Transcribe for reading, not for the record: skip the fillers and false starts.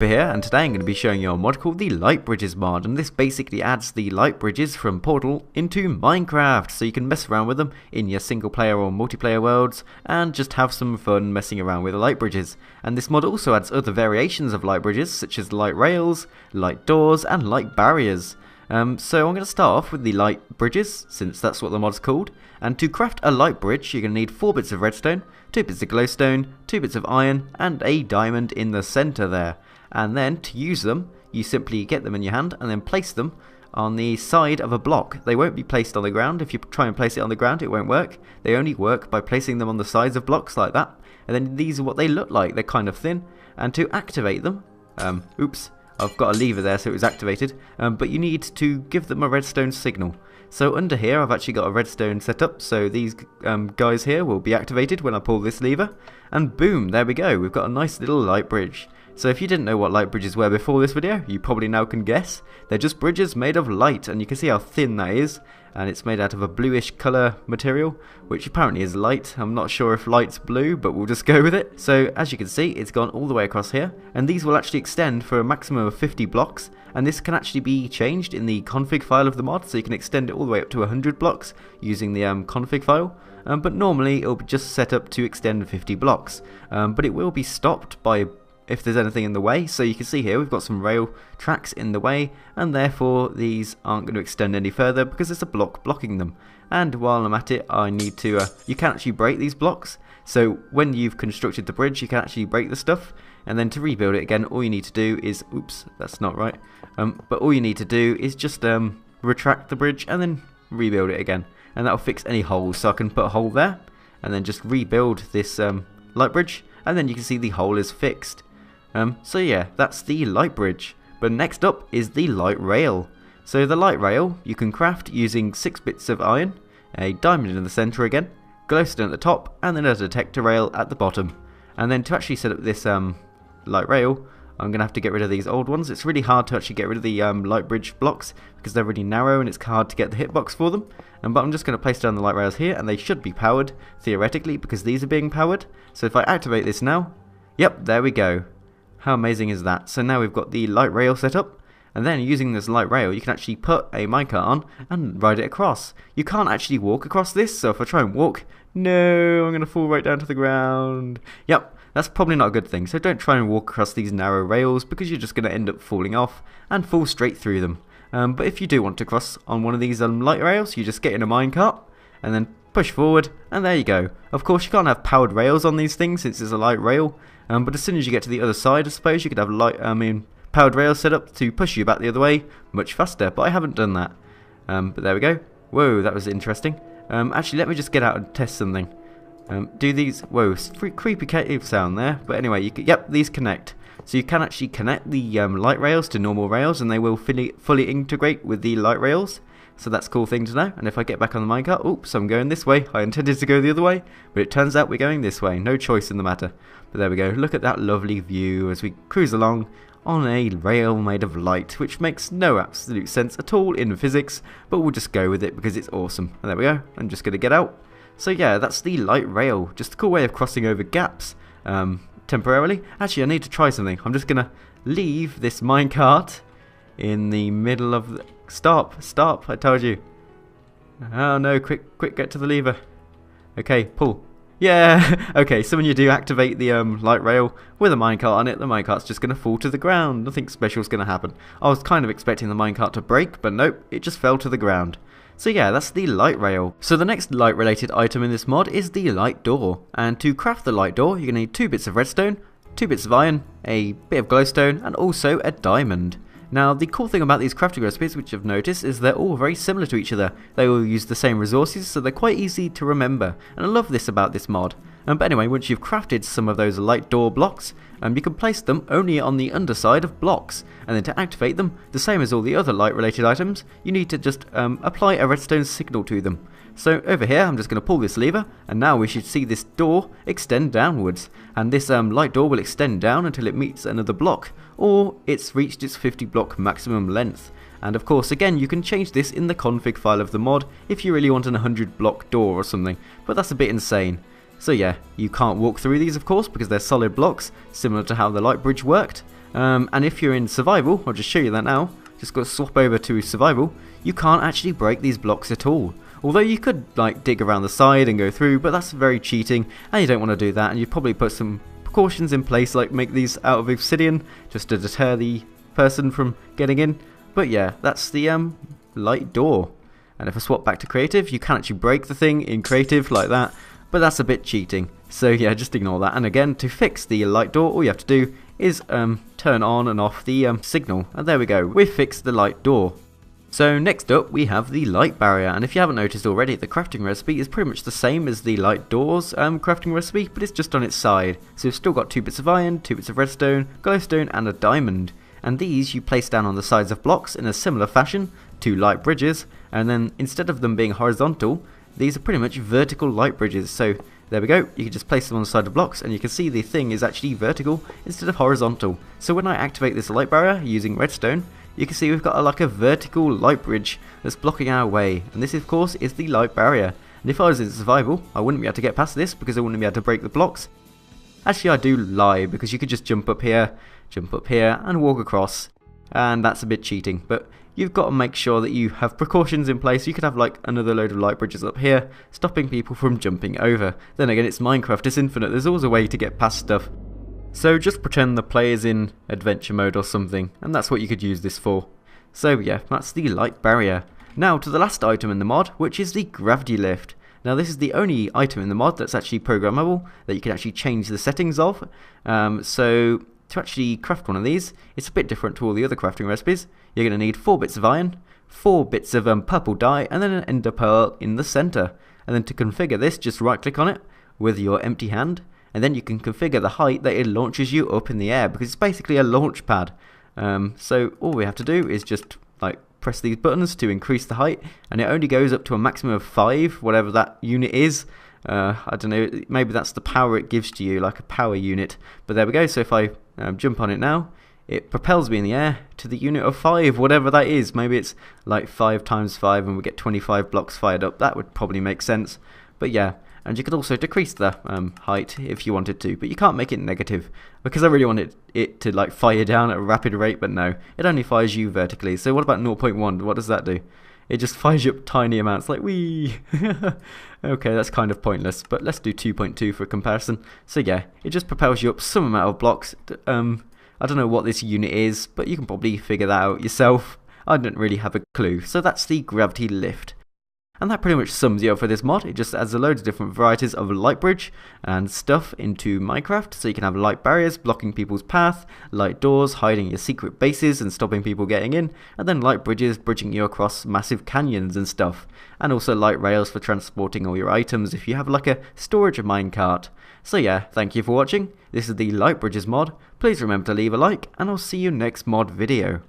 Here, and today I'm going to be showing you a mod called the Light Bridges mod, and this basically adds the light bridges from Portal into Minecraft, so you can mess around with them in your single player or multiplayer worlds and just have some fun messing around with the light bridges. And this mod also adds other variations of light bridges such as light rails, light doors and light barriers. So I'm going to start off with the light bridges, since that's what the mod's called. And to craft a light bridge, you're going to need 4 bits of redstone, 2 bits of glowstone, 2 bits of iron, and a diamond in the center there. And then to use them, you simply get them in your hand and then place them on the side of a block. They won't be placed on the ground. If you try and place it on the ground, it won't work. They only work by placing them on the sides of blocks like that. And then these are what they look like. They're kind of thin. And to activate them, oops, I've got a lever there so it was activated. But you need to give them a redstone signal. So under here I've actually got a redstone set up, so these guys here will be activated when I pull this lever. And boom, there we go, we've got a nice little light bridge. So if you didn't know what light bridges were before this video, you probably now can guess. They're just bridges made of light, and you can see how thin that is. And it's made out of a bluish colour material, which apparently is light. I'm not sure if light's blue, but we'll just go with it. So as you can see, it's gone all the way across here, and these will actually extend for a maximum of 50 blocks. And this can actually be changed in the config file of the mod, so you can extend it all the way up to 100 blocks using the config file. But normally it'll be just set up to extend 50 blocks. But it will be stopped by if there's anything in the way. So you can see here we've got some rail tracks in the way, and therefore these aren't going to extend any further because there's a block blocking them. And while I'm at it, I need to you can actually break these blocks. So when you've constructed the bridge, you can actually break the stuff, and then to rebuild it again, all you need to do is, oops, that's not right, but all you need to do is just retract the bridge and then rebuild it again, and that'll fix any holes. So I can put a hole there and then just rebuild this light bridge, and then you can see the hole is fixed. So yeah, that's the light bridge. But next up is the light rail. So the light rail you can craft using 6 bits of iron, a diamond in the center again, glowstone at the top, and then a detector rail at the bottom. And then to actually set up this light rail, I'm going to have to get rid of these old ones. It's really hard to actually get rid of the light bridge blocks because they're really narrow and it's hard to get the hitbox for them. But I'm just going to place down the light rails here, and they should be powered, theoretically, because these are being powered. So if I activate this now, yep, there we go. How amazing is that? So now we've got the light rail set up, and then using this light rail you can actually put a minecart on and ride it across. You can't actually walk across this, so if I try and walk, no, I'm going to fall right down to the ground. Yep, that's probably not a good thing, so don't try and walk across these narrow rails because you're just going to end up falling off and fall straight through them. But if you do want to cross on one of these light rails, you just get in a minecart and then push forward, and there you go. Of course you can't have powered rails on these things since it's a light rail, but as soon as you get to the other side, I suppose you could have powered rails set up to push you back the other way much faster, but I haven't done that. But there we go. Whoa, that was interesting. Actually, let me just get out and test something. Do these, whoa, creepy cave sound there, but anyway, yep, these connect. So you can actually connect the light rails to normal rails, and they will fully integrate with the light rails. So that's a cool thing to know. And if I get back on the minecart, oops, I'm going this way. I intended to go the other way, but it turns out we're going this way. No choice in the matter. But there we go. Look at that lovely view as we cruise along on a rail made of light, which makes no absolute sense at all in physics, but we'll just go with it because it's awesome. And there we go. I'm just going to get out. So yeah, that's the light rail. Just a cool way of crossing over gaps temporarily. Actually, I need to try something. I'm just going to leave this minecart in the middle of the... Stop, I told you. Oh no, quick, get to the lever. Okay, pull. Yeah, okay, so when you do activate the light rail with a minecart on it, the minecart's just going to fall to the ground. Nothing special's going to happen. I was kind of expecting the minecart to break, but nope, it just fell to the ground. So yeah, that's the light rail. So the next light related item in this mod is the light door. And to craft the light door, you're going to need 2 bits of redstone, 2 bits of iron, a bit of glowstone, and also a diamond. Now, the cool thing about these crafting recipes, which I've noticed, is they're all very similar to each other. They all use the same resources, so they're quite easy to remember, and I love this about this mod. But anyway, once you've crafted some of those light door blocks, you can place them only on the underside of blocks, and then to activate them, the same as all the other light related items, you need to just apply a redstone signal to them. So over here, I'm just going to pull this lever, and now we should see this door extend downwards. And this light door will extend down until it meets another block, or it's reached its 50 block maximum length. And of course, again, you can change this in the config file of the mod if you really want an 100 block door or something, but that's a bit insane. So yeah, you can't walk through these of course because they're solid blocks, similar to how the light bridge worked. And if you're in survival, I'll just show you that now, just got to swap over to survival, you can't actually break these blocks at all. Although you could like dig around the side and go through, but that's very cheating and you don't want to do that, and you'd probably put some precautions in place like make these out of obsidian just to deter the person from getting in. But yeah, that's the light door. And if I swap back to creative, you can actually break the thing in creative like that, but that's a bit cheating. So yeah, just ignore that. And again, to fix the light door, all you have to do is turn on and off the signal, and there we go, we've fixed the light door. So next up we have the light barrier, and if you haven't noticed already, the crafting recipe is pretty much the same as the light doors crafting recipe, but it's just on its side. So we've still got 2 bits of iron, 2 bits of redstone, glowstone and a diamond. And these you place down on the sides of blocks in a similar fashion to light bridges, and then instead of them being horizontal, these are pretty much vertical light bridges. So there we go, you can just place them on the side of blocks and you can see the thing is actually vertical instead of horizontal. So when I activate this light barrier using redstone, you can see we've got like a vertical light bridge that's blocking our way, and this of course is the light barrier. And if I was in survival, I wouldn't be able to get past this because I wouldn't be able to break the blocks. Actually I do lie, because you could just jump up here and walk across, and that's a bit cheating, but you've got to make sure that you have precautions in place. You could have like another load of light bridges up here stopping people from jumping over. Then again, it's Minecraft, it's infinite, there's always a way to get past stuff. So just pretend the player's in adventure mode or something, and that's what you could use this for. So yeah, that's the light barrier. Now to the last item in the mod, which is the gravity lift. Now this is the only item in the mod that's actually programmable, that you can actually change the settings of. So to actually craft one of these, it's a bit different to all the other crafting recipes. You're going to need 4 bits of iron, 4 bits of purple dye, and then an ender pearl in the center. And then to configure this, just right click on it with your empty hand, and then you can configure the height that it launches you up in the air, because it's basically a launch pad. So all we have to do is just like press these buttons to increase the height, and it only goes up to a maximum of 5, whatever that unit is. I don't know, maybe that's the power it gives to you, like a power unit. But there we go, so if I jump on it now, it propels me in the air to the unit of 5, whatever that is. Maybe it's like 5 times 5 and we get 25 blocks fired up. That would probably make sense. But yeah, and you could also decrease the height if you wanted to, but you can't make it negative, because I really wanted it to like fire down at a rapid rate, but no, it only fires you vertically. So what about 0.1? What does that do? It just fires you up tiny amounts, like wee. Okay, that's kind of pointless, but let's do 2.2 for comparison. So yeah, it just propels you up some amount of blocks. I don't know what this unit is, but you can probably figure that out yourself. I don't really have a clue. So that's the gravity lift. And that pretty much sums you up for this mod. It just adds a load of different varieties of light bridge and stuff into Minecraft. So you can have light barriers blocking people's path, light doors hiding your secret bases and stopping people getting in, and then light bridges bridging you across massive canyons and stuff. And also light rails for transporting all your items if you have like a storage minecart. So yeah, thank you for watching. This is the Light Bridges mod. Please remember to leave a like, and I'll see you next mod video.